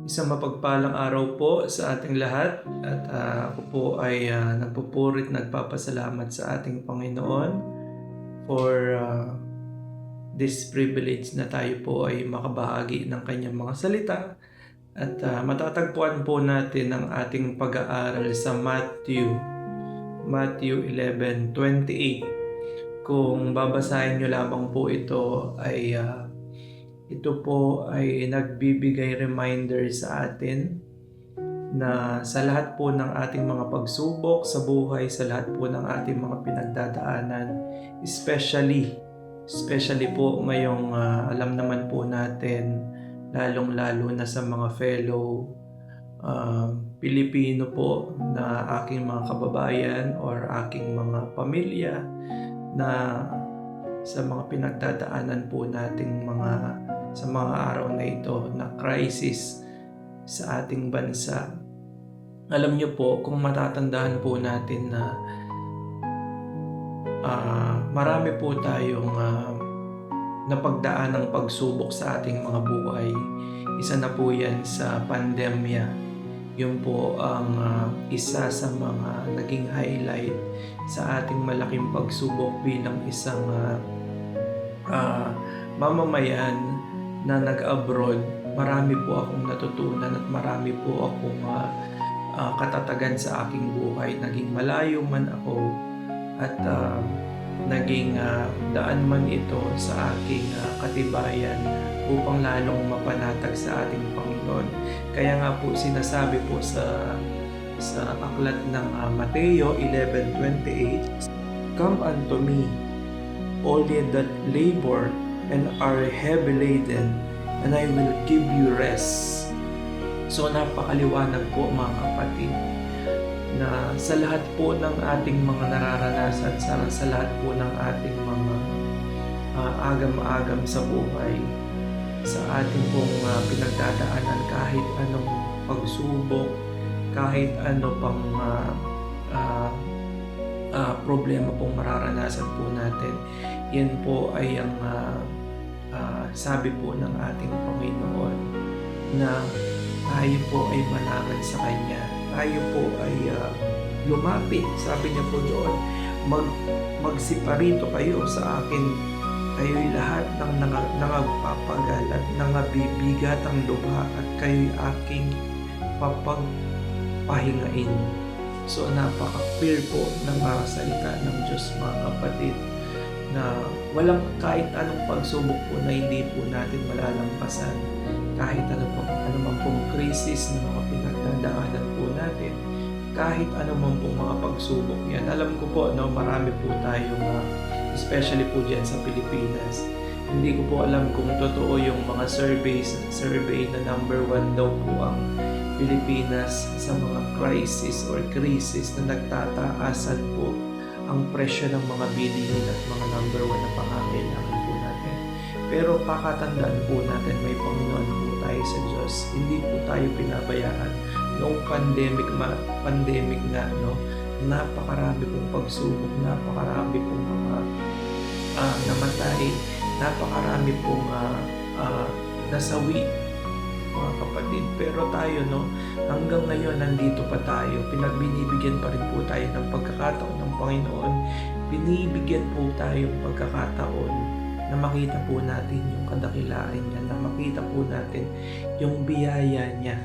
Isang mapagpalang araw po sa ating lahat at ako po ay nagpupurit nagpapasalamat sa ating Panginoon for this privilege na tayo po ay makabahagi ng kanyang mga salita at matatagpuan po natin ang ating pag-aaral sa Matthew 11:28. Kung babasahin nyo lamang po ito ay ito po ay nagbibigay reminder sa atin na sa lahat po ng ating mga pagsubok sa buhay, sa lahat po ng ating mga pinagdadaanan, especially po ngayong alam naman po natin, lalong-lalo na sa mga fellow Pilipino po na aking mga kababayan or aking mga pamilya na sa mga pinagdadaanan po nating sa mga araw na ito na crisis sa ating bansa. Alam niyo po, kung matatandaan po natin na marami po tayong napagdaan ng pagsubok sa ating mga buhay. Isa na po yan sa pandemya. Yun po ang isa sa mga naging highlight sa ating malaking pagsubok bilang isang mamamayan na nag-abroad. Marami po akong natutunan at marami po akong katatagan sa aking buhay. Naging malayo man ako at naging daan man ito sa aking katibayan upang lalong mapanatag sa ating Panginoon. Kaya nga po sinasabi po sa aklat ng Mateo 11:28, "Come unto me, all ye that labor and are heavy laden, and I will give you rest." So napakaliwanag po mga kapatid na sa lahat po ng ating mga nararanasan, sa lahat po ng ating mga agam-agam sa buhay, sa ating pong pinagdadaanan, kahit anong pagsubok, kahit ano pang problema pong mararanasan po natin, yan po ay ang sabi po ng ating Panginoon na tayo po ay manangan sa Kanya. Tayo po ay lumapit. Sabi niya po doon, magsiparito kayo sa akin. Kayo'y lahat ng nangapapagal at nangabibigat ang lubha at kayo'y aking papagpahingain. So napaka-clear po ng salita ng Diyos mga kapatid na walang kahit anong pagsubok po na hindi po natin malalampasan, kahit anumang pong krisis na mga pinagdadaanan po natin, kahit anumang pong mga pagsubok yan. Alam ko po, no, marami po tayong especially po dyan sa Pilipinas. Hindi ko po alam kung totoo yung mga survey na number 1 daw po ang Pilipinas sa mga crisis or krisis na nagtataasan po ang presyo ng mga bilihin at mga number 1 na pangangailangan po natin. Pero pakatandaan po natin, may Panginoon po tayo sa Diyos. Hindi po tayo pinabayaan. Noong pandemic nga, no, napakarami pong pagsubok, napakarami pong mga namatay, napakarami pong nasawi, mga kapatid. Pero tayo, no, hanggang ngayon nandito pa tayo. Pinagbinibigyan pa rin po tayo ng pagkakataon ng Panginoon. Binibigyan po tayo ng pagkakataon na makita po natin yung kadakilaan niya, na makita po natin yung biyaya niya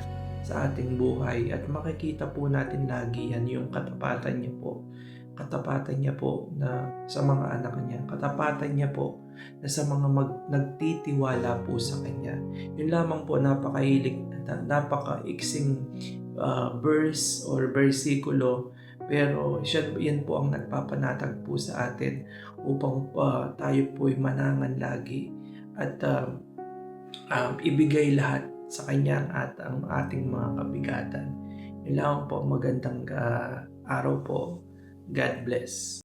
sa ating buhay, at makikita po natin lagi yan yung katapatan niya po. Katapatan niya po na sa mga anak niya. Katapatan niya po na sa mga nagtitiwala po sa Kanya. Yun lamang po, napakaiksing verse or versikulo, pero yan po ang nagpapanatag po sa atin upang tayo po'y manangan lagi at ibigay lahat sa Kanya at ang ating mga kabigatan. Yun lamang po, magandang araw po. God bless.